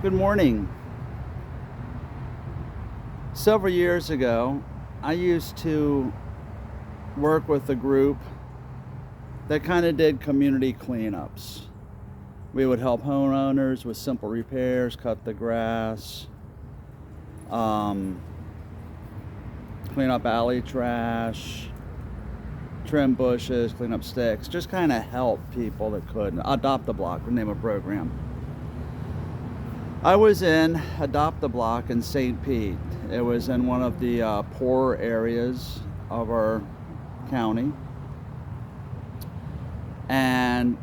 Good morning. Several years ago, I used to work with a group that kind of did community cleanups. We would help homeowners with simple repairs, cut the grass, clean up alley trash, trim bushes, clean up sticks, just kind of help people that couldn't. Adopt a Block, the name of the program. I was in Adopt a Block in St. Pete. It was in one of the poorer areas of our county. And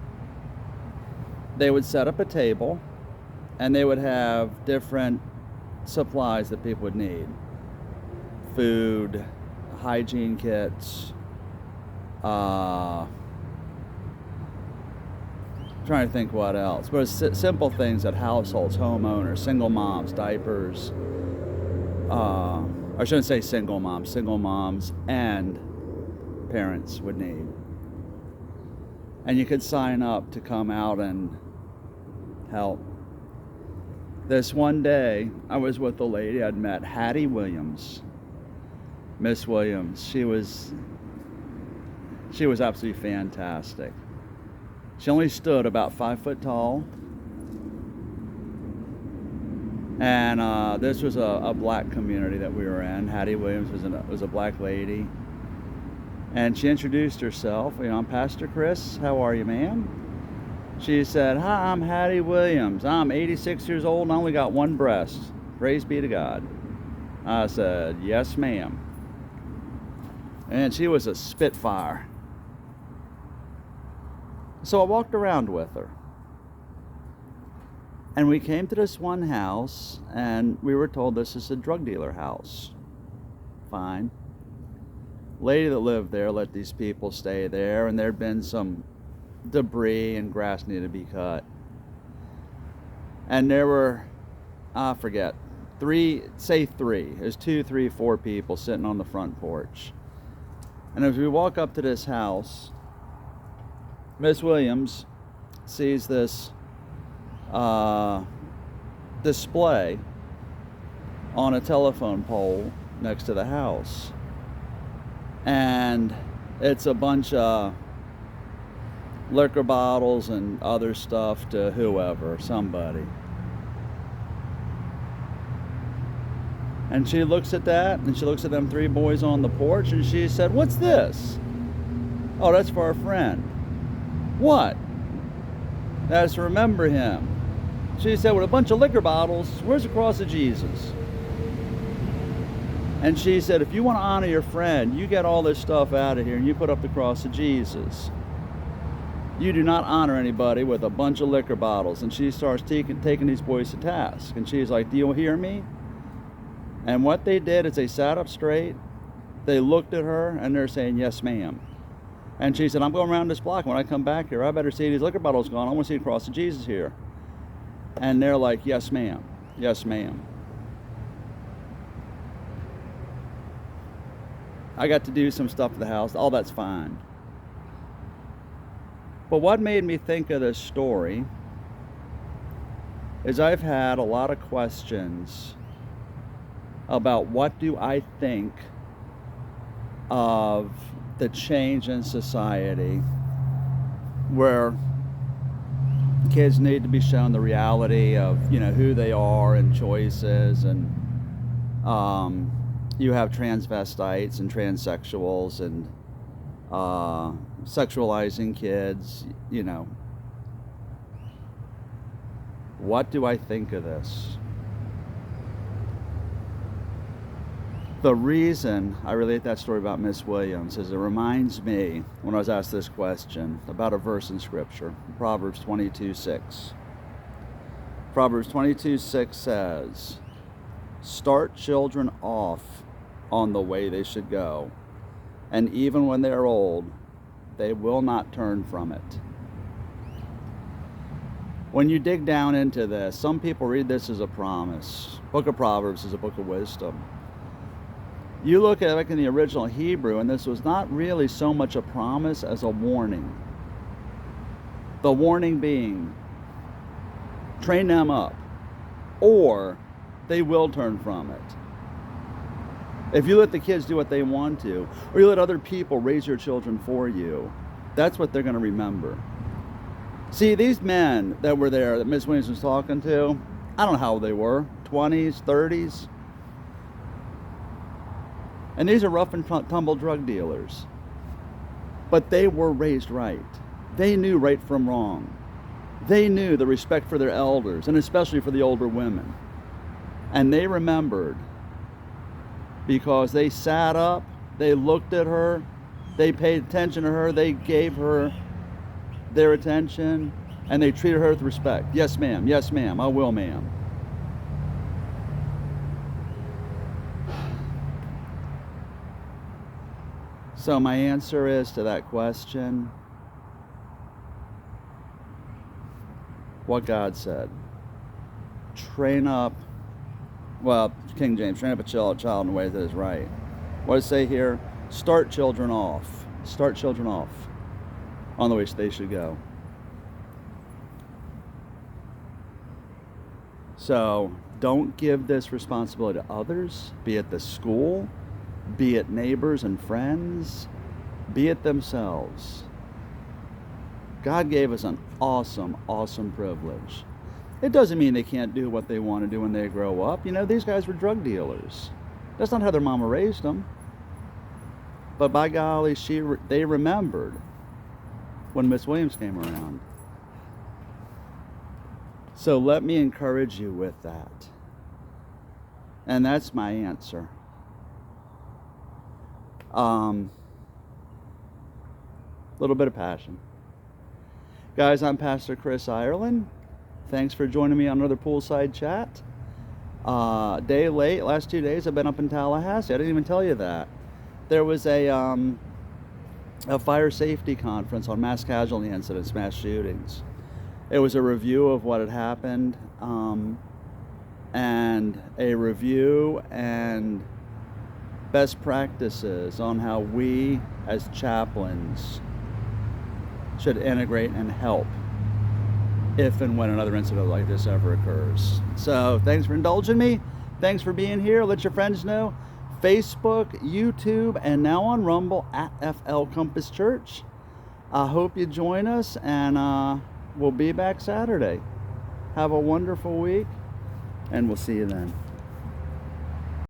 they would set up a table and they would have different supplies that people would need. Food, hygiene kits, trying to think what else, but it's simple things that households, homeowners, single moms, diapers, I shouldn't say single moms and parents would need. And you could sign up to come out and help. This one day, I was with a lady I'd met, Hattie Williams. Miss Williams, she was absolutely fantastic. She only stood about 5 foot tall. And this was a black community that we were in. Hattie Williams was a black lady. And she introduced herself. I'm Pastor Chris. How are you, ma'am? She said, "Hi, I'm Hattie Williams. I'm 86 years old and I only got one breast. Praise be to God." I said, "Yes, ma'am." And she was a spitfire. So I walked around with her. And we came to this one house, and we were told this is a drug dealer house. Fine. Lady that lived there let these people stay there, and there'd been some debris and grass needed to be cut. And there were, I forget, three. There's 2, 3, 4 people sitting on the front porch. And as we walk up to this house, Miss Williams sees this display on a telephone pole next to the house. And it's a bunch of liquor bottles and other stuff to whoever, somebody. And she looks at that, and she looks at them 3 boys on the porch, and she said, "What's this?" "Oh, that's for our friend." "What?" "That's to remember him." She said, "With a bunch of liquor bottles, where's the cross of Jesus?" And she said, "If you want to honor your friend, you get all this stuff out of here and you put up the cross of Jesus. You do not honor anybody with a bunch of liquor bottles." And she starts taking these boys to task. And she's like, "Do you hear me?" And what they did is they sat up straight, they looked at her, and they're saying, "Yes, ma'am." And she said, "I'm going around this block. When I come back here, I better see these liquor bottles gone. I want to see the cross of Jesus here." And they're like, "Yes, ma'am. Yes, ma'am." I got to do some stuff at the house. All that's fine. But what made me think of this story is I've had a lot of questions about what do I think of the change in society where kids need to be shown the reality of who they are and choices, and you have transvestites and transsexuals and sexualizing kids. What do I think of this? The reason I relate that story about Miss Williams is it reminds me, when I was asked this question, about a verse in Scripture, Proverbs 22:6. Proverbs 22:6 says, "Start children off on the way they should go, and even when they are old, they will not turn from it." When you dig down into this, some people read this as a promise. Book of Proverbs is a book of wisdom. You look at it like in the original Hebrew, and this was not really so much a promise as a warning. The warning being, train them up. or they will turn from it. If you let the kids do what they want to, or you let other people raise your children for you, that's what they're going to remember. See, these men that were there that Miss Williams was talking to, I don't know how old they were, 20s, 30s. And these are rough and tumble drug dealers. But they were raised right. They knew right from wrong. They knew the respect for their elders, and especially for the older women. And they remembered, because they sat up, they looked at her, they paid attention to her, they gave her their attention, and they treated her with respect. Yes, ma'am. Yes, ma'am. I will, ma'am. So my answer is to that question, what God said. Train up, well, King James, train up a child in a way that is right. What does it say here? Start children off. Start children off on the way they should go. So don't give this responsibility to others, be it the school, be it neighbors and friends, be it themselves. God gave us an awesome, awesome privilege. It doesn't mean they can't do what they want to do when they grow up. You know, these guys were drug dealers. That's not how their mama raised them. But by golly, they remembered when Miss Williams came around. So let me encourage you with that. And that's my answer. Little bit of passion. Guys, I'm Pastor Chris Ireland. Thanks for joining me on another poolside chat. Day late, last 2 days I've been up in Tallahassee. I didn't even tell you that. There was a fire safety conference on mass casualty incidents, mass shootings. It was a review of what had happened, and a review and best practices on how we as chaplains should integrate and help if and when another incident like this ever occurs. So thanks for indulging me. Thanks for being here. Let your friends know. Facebook, YouTube, and now on Rumble at FL Compass Church. I hope you join us, and we'll be back Saturday. Have a wonderful week, and we'll see you then.